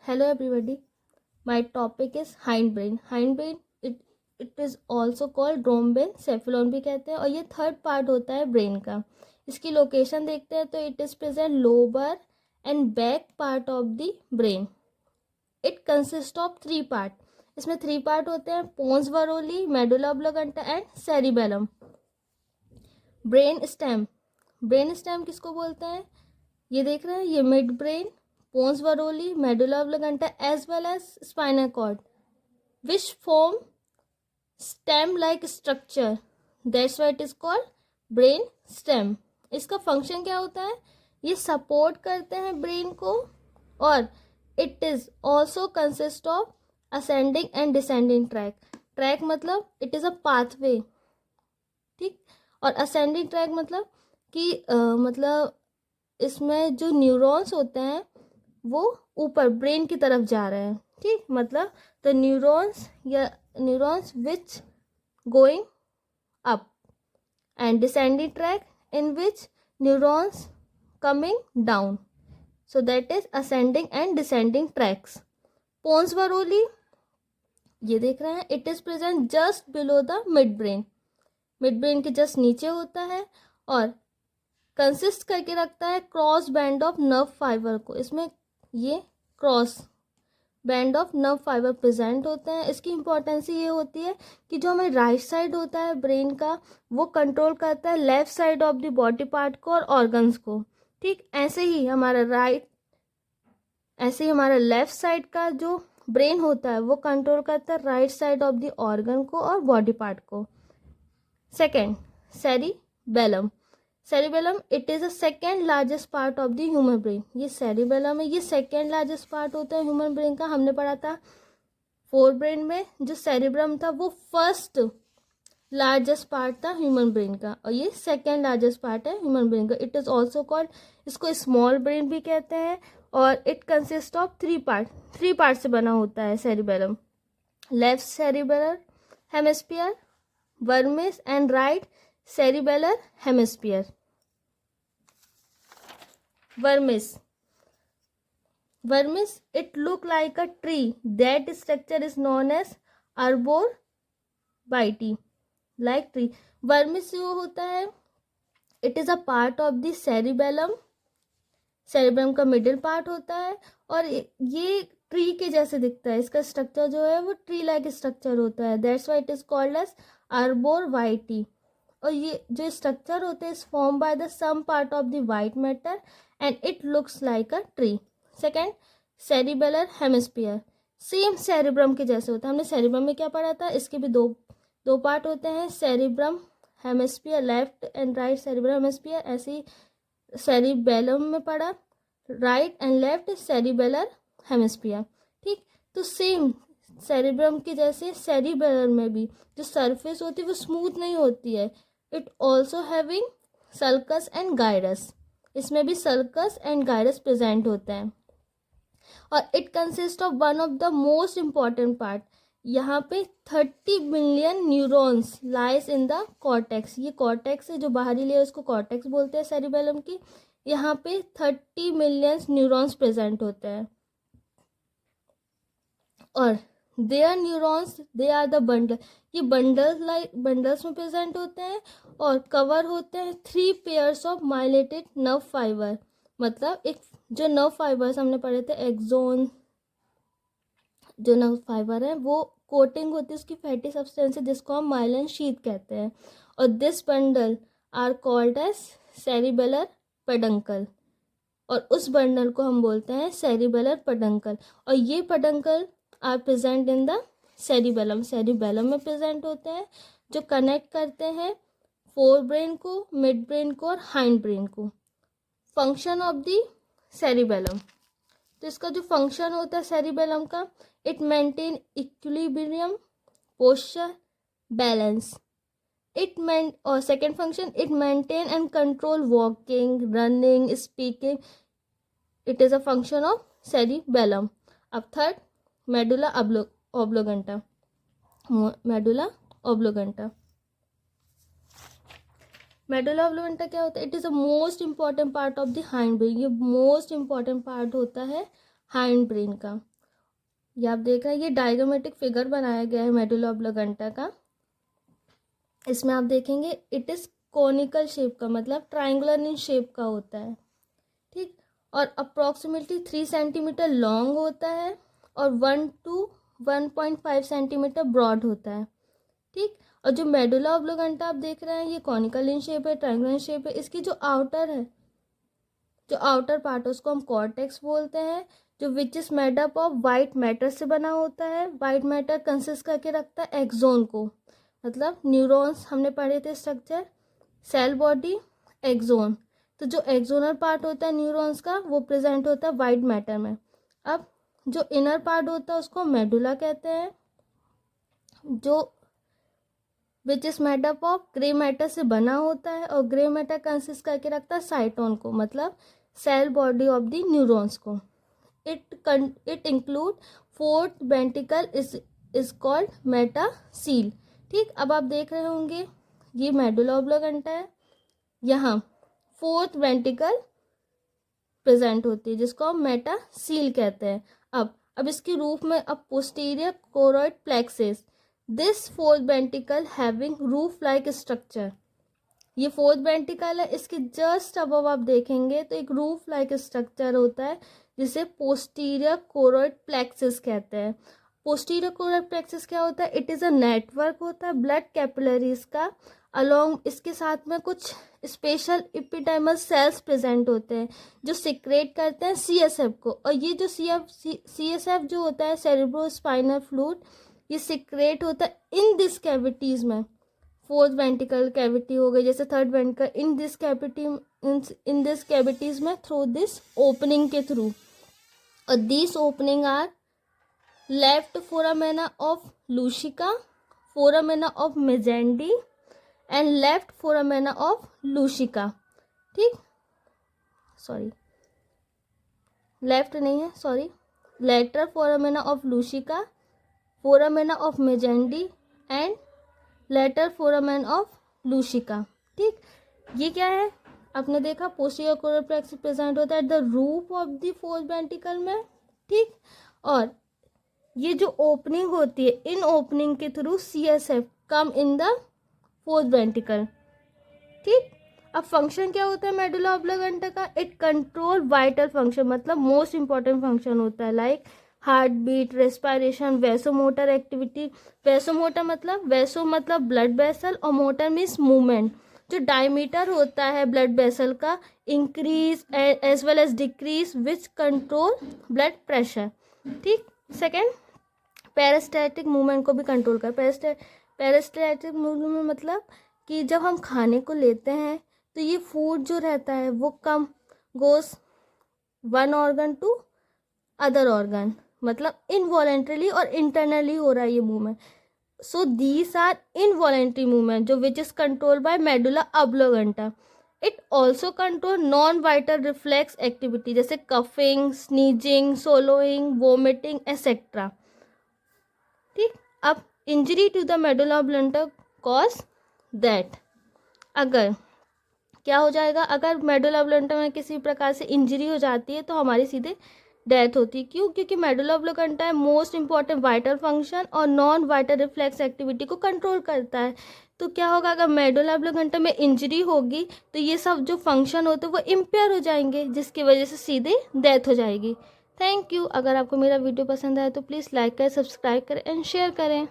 Hello everybody. My topic is hindbrain. Hindbrain it is also called drombencephalon भी कहते हैं और ये थर्ड पार्ट होता है ब्रेन का. इसकी लोकेशन देखते हैं तो it is present lower end back part of the brain. It consist of 3 part. इसमें 3 पार्ट होते हैं pons varolii, medulla oblongata and cerebellum. Brain stem. Brain stem किसको बोलते हैं? ये देख रहे हैं, ये mid brain, pons varoli, medulla oblongata as well as spinal cord which form stem like structure. That's why it is called brain stem. इसका function क्या होता है? ये सपोर्ट करते हैं ब्रेन को और it is also consist of ascending and descending track. Track मतलब इट इज़ अ पाथवे, ठीक. और असेंडिंग ट्रैक मतलब कि मतलब इसमें जो न्यूरॉन्स होते हैं वो ऊपर ब्रेन की तरफ जा रहे हैं, ठीक. मतलब द न्यूरॉन्स या neurons which going up and descending track in which neurons coming down. So that is ascending and descending tracks. Pons varolii ये देख रहे हैं, it is present just below the mid brain. Mid brain के just नीचे होता है और consist करके रखता है cross band of nerve fibre को. इसमें ये cross band of nerve fibre present होते हैं. इसकी इंपॉर्टेंस ये होती है कि जो हमें राइट साइड होता है ब्रेन का वो कंट्रोल करता है left side of the body part को और ऑर्गन्स को, ठीक. ऐसे ही हमारा लेफ्ट साइड का जो ब्रेन होता है वो कंट्रोल करता है right side of the organ को और बॉडी पार्ट को. Second, cerebellum. Cerebellum it is a second largest part of the human brain. ये सेरिबेलम है, ये सेकेंड लार्जेस्ट पार्ट होता है ह्यूमन ब्रेन का. हमने पढ़ा था फोर ब्रेन में जो सेरिब्रम था वो फर्स्ट लार्जेस्ट पार्ट था ह्यूमन ब्रेन का और ये सेकेंड लार्जेस्ट पार्ट है ह्यूमन ब्रेन का. इट इज़ ऑल्सो कॉल्ड, इसको स्मॉल ब्रेन भी कहते हैं और इट कंसिस्ट ऑफ 3 पार्ट से बना होता है cerebellum. Left cerebellar hemisphere, vermis and right cerebellar hemisphere. Vermis it look like a tree. That structure is known as arborvitae, like tree. Vermis जो होता है it is a part of the cerebellum. cerebellum का middle part होता है और ये tree के जैसे दिखता है. इसका स्ट्रक्चर जो है वो ट्री लाइक स्ट्रक्चर होता है. That's why it is called as arborvitae. और ये जो स्ट्रक्चर होते हैं is form by the some part of the white matter and it looks like a tree. Second, cerebellar hemisphere. Same cerebrum के जैसे होता है. हमने सेरिब्रम में क्या पढ़ा था? इसके भी दो पार्ट होते हैं, cerebrum hemisphere, left and right cerebrum hemisphere. ऐसे ही सेरिबेलम में पढ़ा, right and left cerebellar hemisphere, ठीक. तो सेम सेरिब्रम के जैसे सेरिबेलर में भी जो सरफेस होती है वो स्मूथ नहीं होती है. It also having sulcus and gyrus. इसमें भी सल्कस एंड गाइरस प्रेजेंट होते हैं और it consist of one of the most important part. यहाँ पे 30 billion neurons lies in the cortex. ये कॉर्टेक्स है जो बाहरी लेयर, उसको कॉर्टेक्स बोलते हैं सेरिबेलम की. यहाँ पे 30 मिलियन न्यूरॉन्स प्रेजेंट होते हैं और there neurons they are the bundle. ये बंडल्स में प्रेजेंट होते हैं और कवर होते हैं 3 pairs of myelinated nerve fibre. मतलब एक जो नर्व फाइबर्स हमने पढ़े थे एक्सोन, जो नर्व फाइबर है वो कोटिंग होती है उसकी फैटी सब्सटेंस जिसको हम माइलिन शीथ कहते हैं. और this bundle are called as cerebellar peduncle और उस बंडल को हम बोलते हैं सेरिबेलर पेडंकल. और ये peduncle are present in the cerebellum. Cerebellum में प्रेजेंट होते हैं जो कनेक्ट करते हैं फोर ब्रेन को, मिड ब्रेन को और हाइंड ब्रेन को. Function of the cerebellum. तो इसका जो फंक्शन होता है सेरिबेलम का, it maintain equilibrium, posture, balance. और second function, it maintain and control walking, running, speaking. It is a function of cerebellum. अब third, medulla oblongata. Medulla oblongata क्या होता है? It is a most important part of the hind brain. ये most important part होता है hind brain का. ये आप देख रहे हैं, ये डायग्रामेटिक फिगर बनाया गया है मेडुला ऑब्लिगेंटा का। इसमें आप देखेंगे इट इज़ कोनिकल शेप का, मतलब ट्राइंगुलर इन शेप का होता है, ठीक। और अप्रॉक्सीमेटली 3 सेंटीमीटर लॉन्ग होता है और 1 to 1.5 सेंटीमीटर ब्रॉड होता है, ठीक। और जो मेडुला ऑब्लिगेंटा आप देख रहे हैं ये कॉनिकल इन शेप है, ट्राइंगुलर इन शेप है। इसकी जो आउटर पार्ट है उसको हम कॉर्टेक्स बोलते हैं, जो which is made up of white matter से बना होता है। वाइट मैटर कंसिस्ट करके रखता है एक्सोन को, मतलब न्यूरॉन्स हमने पढ़े थे स्ट्रक्चर, सेल बॉडी एक्सोन। तो जो एक्सोनल पार्ट होता है न्यूरॉन्स का वो प्रेजेंट होता है वाइट मैटर में। अब जो इनर पार्ट होता है उसको मेडुला कहते हैं, जो which is made up of grey matter से बना होता है, और ग्रे मैटर कंसिस्ट करके रखता है साइटोन को, मतलब cell body of the neurons को। It include fourth ventricle is called metacoel, ठीक। अब आप देख रहे होंगे ये मेडुला ऑब्लिगेंटा है, यहाँ फोर्थ वेंट्रिकल प्रेजेंट होती है जिसको हम मेटासील कहते हैं। अब इसकी रूफ में अब posterior choroid plexus, this fourth ventricle having roof like structure. ये फोर्थ वेंट्रिकल है, इसके जस्ट अबव आप देखेंगे तो एक रूफ लाइक स्ट्रक्चर होता है जिसे पोस्टीरियर कोरॉइड प्लेक्सिस कहते हैं। पोस्टीरियर कोरॉइड प्लेक्सिस क्या होता है? इट इज़ अ नेटवर्क होता है ब्लड कैपिलरीज का, अलोंग इसके साथ में कुछ स्पेशल एपिडर्मल सेल्स प्रेजेंट होते हैं जो सिक्रेट करते हैं सीएसएफ को। और ये जो सीएसएफ जो होता है सेरेब्रो स्पाइनल फ्लूइड, ये सिक्रेट होता है इन दिस कैविटीज़ में। फोर्थ वेंट्रिकल कैविटी हो गई, जैसे third ventricle, in this cavities में थ्रू दिस ओपनिंग के थ्रू। और this opening are left foramina of Luschka, foramina of Magendie and left foramina of Luschka, ठीक। सॉरी, लेफ्ट नहीं है, sorry, lateral foramina of Luschka, foramina of Magendie and later foramen of Luschka, ठीक। ये क्या है? आपने देखा पोस्टीरियर कोरल प्लेक्सिस प्रेजेंट होता है at the roof of the fourth ventricle में, ठीक। और ये जो ओपनिंग होती है, इन ओपनिंग के through CSF come in the fourth ventricle, ठीक। अब फंक्शन क्या होता है मेडुला ऑब्लिगेंटा का? इट कंट्रोल वाइटल फंक्शन, मतलब मोस्ट इंपॉर्टेंट फंक्शन होता है, like heart beat, respiration, vasomotor activity. Vasomotor मतलब, वैसो मतलब ब्लड वेसल और मोटर मीन्स मूवमेंट। जो डायमीटर होता है ब्लड वेसल का increase as well as decrease which control blood pressure, ठीक। सेकेंड, पेरिस्टैटिक मूवमेंट को भी कंट्रोल कर। पेरिस्टैटिक मूवमेंट मतलब कि जब हम खाने को लेते हैं तो ये फूड जो रहता है वो come goes one organ to other organ, मतलब इनवॉलेंट्रीली और इंटरनली हो रहा है ये movement. So these are involuntary movement जो which is control by medulla oblongata. It also control non vital reflex activity जैसे coughing, sneezing, swallowing, vomiting etcetera, ठीक। अब injury to the medulla oblongata cause that, अगर क्या हो जाएगा, अगर medulla ऑब्लिगेंटा में किसी प्रकार से इंजरी हो जाती है तो हमारी सीधे डेथ होती है। क्यों? क्योंकि मेडुला ऑब्लिगेंटा है मोस्ट इंपॉर्टेंट वाइटल फंक्शन और नॉन वाइटल रिफ्लेक्स एक्टिविटी को कंट्रोल करता है। तो क्या होगा, अगर मेडुला ऑब्लिगेंटा में इंजरी होगी तो ये सब जो फंक्शन होते हैं वो इम्पेयर हो जाएंगे, जिसकी वजह से सीधे डेथ हो जाएगी। Thank you. अगर आपको मेरा वीडियो पसंद आए तो प्लीज़ लाइक करें, सब्सक्राइब करें एंड शेयर करें।